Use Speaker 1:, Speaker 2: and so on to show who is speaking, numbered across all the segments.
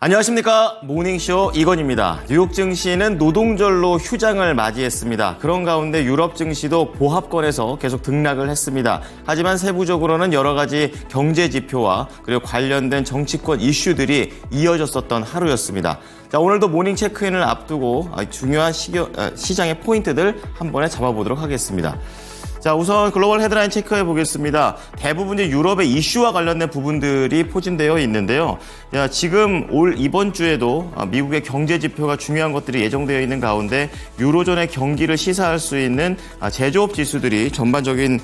Speaker 1: 안녕하십니까. 모닝쇼 이건입니다. 뉴욕 증시는 노동절로 휴장을 맞이했습니다. 그런 가운데 유럽 증시도 보합권에서 계속 등락을 했습니다. 하지만 세부적으로는 여러 가지 경제 지표와 그리고 관련된 정치권 이슈들이 이어졌었던 하루였습니다. 자, 오늘도 모닝 체크인을 앞두고 중요한 시장의 포인트들 한 번에 잡아보도록 하겠습니다. 자, 우선 글로벌 헤드라인 체크해 보겠습니다. 대부분 유럽의 이슈와 관련된 부분들이 포진되어 있는데요. 자, 지금 이번 주에도 미국의 경제 지표가 중요한 것들이 예정되어 있는 가운데 유로존의 경기를 시사할 수 있는 제조업 지수들이 전반적인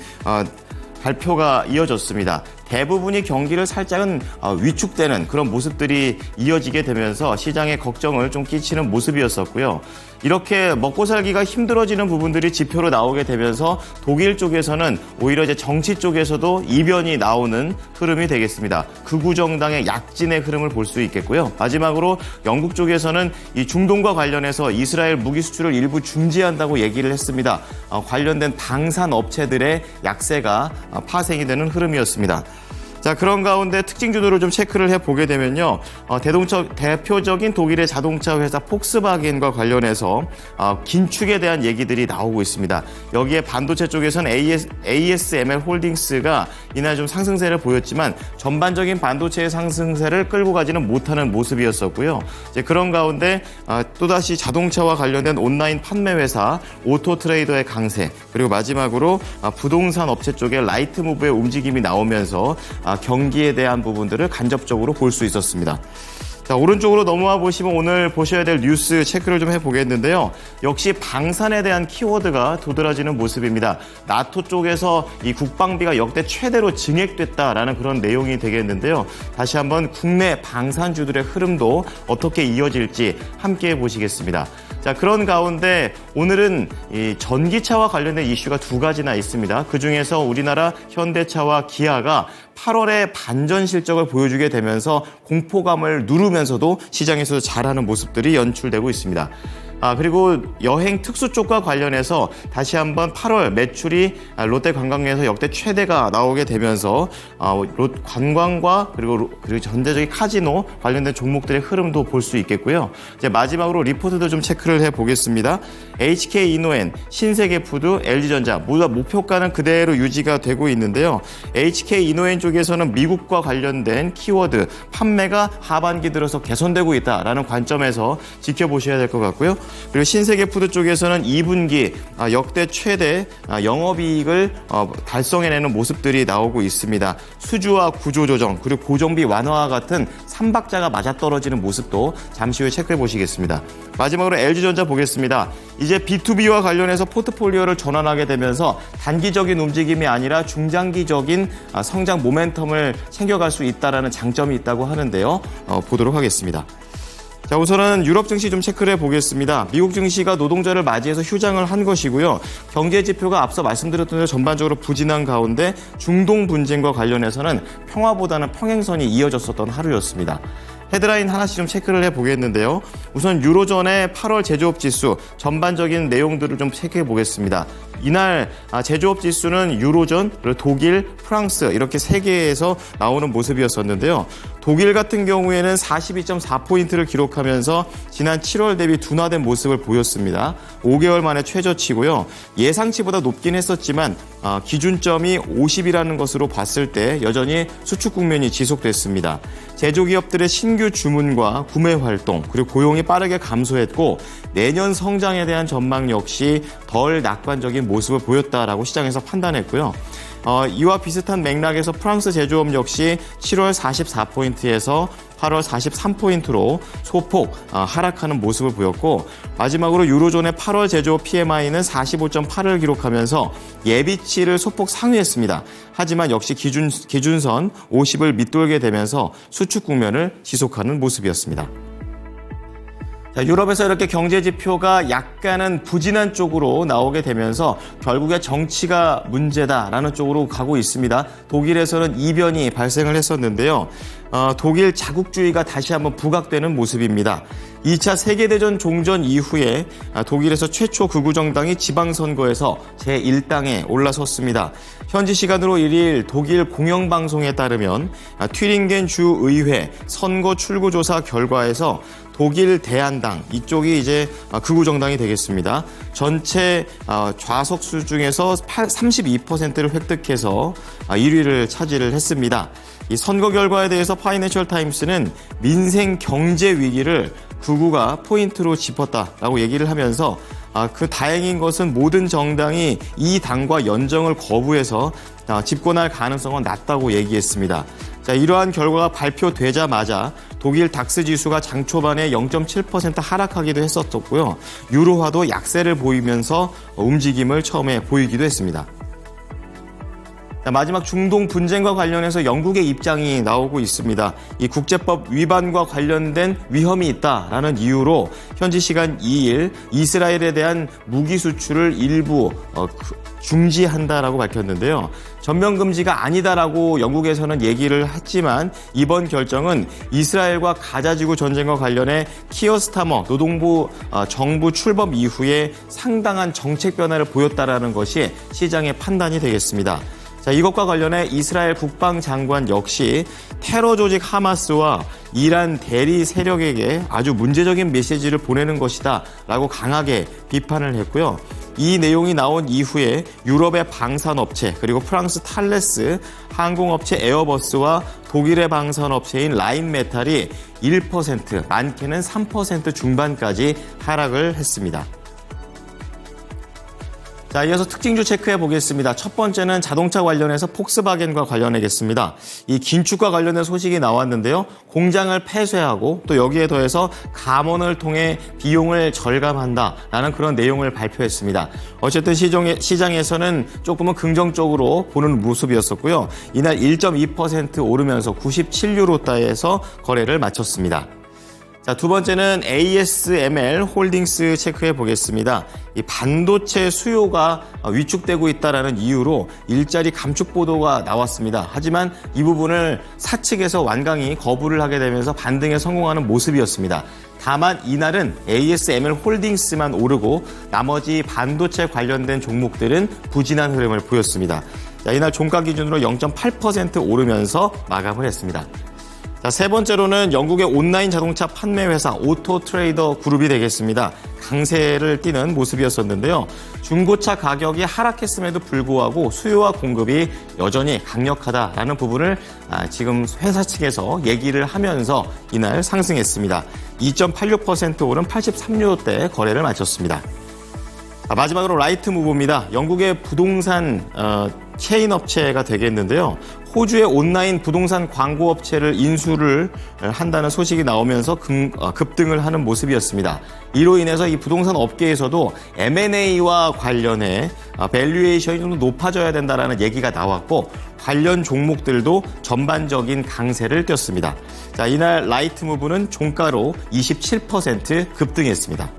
Speaker 1: 발표가 이어졌습니다. 대부분이 경기를 살짝은 위축되는 그런 모습들이 이어지게 되면서 시장에 걱정을 좀 끼치는 모습이었었고요. 이렇게 먹고 살기가 힘들어지는 부분들이 지표로 나오게 되면서 독일 쪽에서는 오히려 이제 정치 쪽에서도 이변이 나오는 흐름이 되겠습니다. 극우 정당의 약진의 흐름을 볼 수 있겠고요. 마지막으로 영국 쪽에서는 이 중동과 관련해서 이스라엘 무기 수출을 일부 중지한다고 얘기를 했습니다. 관련된 방산 업체들의 약세가 파생이 되는 흐름이었습니다. 자, 그런 가운데 특징주들을 좀 체크를 해보게 되면요. 대표적인 독일의 자동차 회사 폭스바겐과 관련해서 긴축에 대한 얘기들이 나오고 있습니다. 여기에 반도체 쪽에서는 ASML 홀딩스가 이날 좀 상승세를 보였지만 전반적인 반도체의 상승세를 끌고 가지는 못하는 모습이었었고요. 이제 그런 가운데 또다시 자동차와 관련된 온라인 판매 회사 오토트레이더의 강세, 그리고 마지막으로 부동산 업체 쪽에 라이트무브의 움직임이 나오면서 경기에 대한 부분들을 간접적으로 볼 수 있었습니다. 자, 오른쪽으로 넘어와 보시면 오늘 보셔야 될 뉴스 체크를 좀 해보겠는데요. 역시 방산에 대한 키워드가 도드라지는 모습입니다. 나토 쪽에서 이 국방비가 역대 최대로 증액됐다라는 그런 내용이 되겠는데요. 다시 한번 국내 방산주들의 흐름도 어떻게 이어질지 함께 보시겠습니다. 자, 그런 가운데 오늘은 이 전기차와 관련된 이슈가 두 가지나 있습니다. 그중에서 우리나라 현대차와 기아가 8월에 반전 실적을 보여주게 되면서 공포감을 누르면서도 시장에서 잘하는 모습들이 연출되고 있습니다. 그리고 여행 특수 쪽과 관련해서 다시 한번 8월 매출이 롯데 관광에서 역대 최대가 나오게 되면서 관광과 그리고 전체적인 카지노 관련된 종목들의 흐름도 볼 수 있겠고요. 이제 마지막으로 리포트도 좀 체크를 해보겠습니다. HK 이노엔, 신세계푸드, LG전자 모두 목표가는 그대로 유지가 되고 있는데요. HK 이노엔 쪽에서는 미국과 관련된 키워드 판매가 하반기 들어서 개선되고 있다라는 관점에서 지켜보셔야 될 것 같고요. 그리고 신세계푸드 쪽에서는 2분기 역대 최대 영업이익을 달성해내는 모습들이 나오고 있습니다. 수주와 구조조정 그리고 고정비 완화와 같은 3박자가 맞아떨어지는 모습도 잠시 후에 체크해 보시겠습니다. 마지막으로 LG전자 보겠습니다. 이제 B2B와 관련해서 포트폴리오를 전환하게 되면서 단기적인 움직임이 아니라 중장기적인 성장 모멘텀을 챙겨갈 수 있다는 장점이 있다고 하는데요. 보도록 하겠습니다. 자, 우선은 유럽 증시 좀 체크를 해보겠습니다. 미국 증시가 노동절을 맞이해서 휴장을 한 것이고요. 경제 지표가 앞서 말씀드렸던 대로 전반적으로 부진한 가운데 중동 분쟁과 관련해서는 평화보다는 평행선이 이어졌었던 하루였습니다. 헤드라인 하나씩 좀 체크를 해보겠는데요. 우선 유로존의 8월 제조업 지수 전반적인 내용들을 좀 체크해 보겠습니다. 이날 제조업 지수는 유로존, 그리고 독일, 프랑스 이렇게 세 개에서 나오는 모습이었었는데요. 독일 같은 경우에는 42.4포인트를 기록하면서 지난 7월 대비 둔화된 모습을 보였습니다. 5개월 만에 최저치고요. 예상치보다 높긴 했었지만 기준점이 50이라는 것으로 봤을 때 여전히 수축 국면이 지속됐습니다. 제조기업들의 신규 주문과 구매 활동 그리고 고용이 빠르게 감소했고 내년 성장에 대한 전망 역시 덜 낙관적인 모습을 보였다라고 시장에서 판단했고요. 이와 비슷한 맥락에서 프랑스 제조업 역시 7월 44포인트에서 8월 43포인트로 소폭 하락하는 모습을 보였고 마지막으로 유로존의 8월 제조업 PMI는 45.8을 기록하면서 예비치를 소폭 상회했습니다. 하지만 역시 기준선 50을 밑돌게 되면서 수축 국면을 지속하는 모습이었습니다. 자, 유럽에서 이렇게 경제 지표가 약간은 부진한 쪽으로 나오게 되면서 결국에 정치가 문제다라는 쪽으로 가고 있습니다. 독일에서는 이변이 발생을 했었는데요. 독일 자국주의가 다시 한번 부각되는 모습입니다. 2차 세계대전 종전 이후에 독일에서 최초 극우 정당이 지방선거에서 제1당에 올라섰습니다. 현지 시간으로 1일 독일 공영방송에 따르면 튜링겐 주의회 선거 출구조사 결과에서 독일 대한당, 이쪽이 이제 극우 정당이 되겠습니다. 전체 좌석수 중에서 32%를 획득해서 1위를 차지를 했습니다. 이 선거 결과에 대해서 파이낸셜 타임스는 민생 경제 위기를 극우가 포인트로 짚었다라고 얘기를 하면서 그 다행인 것은 모든 정당이 이 당과 연정을 거부해서 집권할 가능성은 낮다고 얘기했습니다. 자, 이러한 결과가 발표되자마자 독일 닥스 지수가 장 초반에 0.7% 하락하기도 했었고요. 유로화도 약세를 보이면서 움직임을 처음에 보이기도 했습니다. 자, 마지막 중동 분쟁과 관련해서 영국의 입장이 나오고 있습니다. 이 국제법 위반과 관련된 위험이 있다라는 이유로 현지 시간 2일 이스라엘에 대한 무기 수출을 일부 중지한다라고 밝혔는데요. 전면 금지가 아니다라고 영국에서는 얘기를 했지만 이번 결정은 이스라엘과 가자지구 전쟁과 관련해 키어 스타머 노동부 정부 출범 이후에 상당한 정책 변화를 보였다라는 것이 시장의 판단이 되겠습니다. 자, 이것과 관련해 이스라엘 국방장관 역시 테러 조직 하마스와 이란 대리 세력에게 아주 문제적인 메시지를 보내는 것이다 라고 강하게 비판을 했고요. 이 내용이 나온 이후에 유럽의 방산업체 그리고 프랑스 탈레스, 항공업체 에어버스와 독일의 방산업체인 라인메탈이 1%, 많게는 3% 중반까지 하락을 했습니다. 자, 이어서 특징주 체크해 보겠습니다. 첫 번째는 자동차 관련해서 폭스바겐과 관련하겠습니다. 이 긴축과 관련된 소식이 나왔는데요. 공장을 폐쇄하고 또 여기에 더해서 감원을 통해 비용을 절감한다라는 그런 내용을 발표했습니다. 어쨌든 시장에서는 조금은 긍정적으로 보는 모습이었었고요. 이날 1.2% 오르면서 97유로대에서 거래를 마쳤습니다. 자, 두 번째는 ASML 홀딩스 체크해 보겠습니다. 이 반도체 수요가 위축되고 있다는 이유로 일자리 감축 보도가 나왔습니다. 하지만 이 부분을 사측에서 완강히 거부를 하게 되면서 반등에 성공하는 모습이었습니다. 다만 이날은 ASML 홀딩스만 오르고 나머지 반도체 관련된 종목들은 부진한 흐름을 보였습니다. 자, 이날 종가 기준으로 0.8% 오르면서 마감을 했습니다. 자, 세 번째로는 영국의 온라인 자동차 판매 회사 오토 트레이더 그룹이 되겠습니다. 강세를 띠는 모습이었었는데요. 중고차 가격이 하락했음에도 불구하고 수요와 공급이 여전히 강력하다라는 부분을 지금 회사 측에서 얘기를 하면서 이날 상승했습니다. 2.86% 오른 83유로대 거래를 마쳤습니다. 마지막으로 라이트 무브입니다. 영국의 부동산 체인 업체가 되겠는데요. 호주의 온라인 부동산 광고 업체를 인수를 한다는 소식이 나오면서 급등을 하는 모습이었습니다. 이로 인해서 이 부동산 업계에서도 M&A와 관련해 밸류에이션이 좀 높아져야 된다는 얘기가 나왔고 관련 종목들도 전반적인 강세를 띄었습니다. 자, 이날 라이트 무브는 종가로 27% 급등했습니다.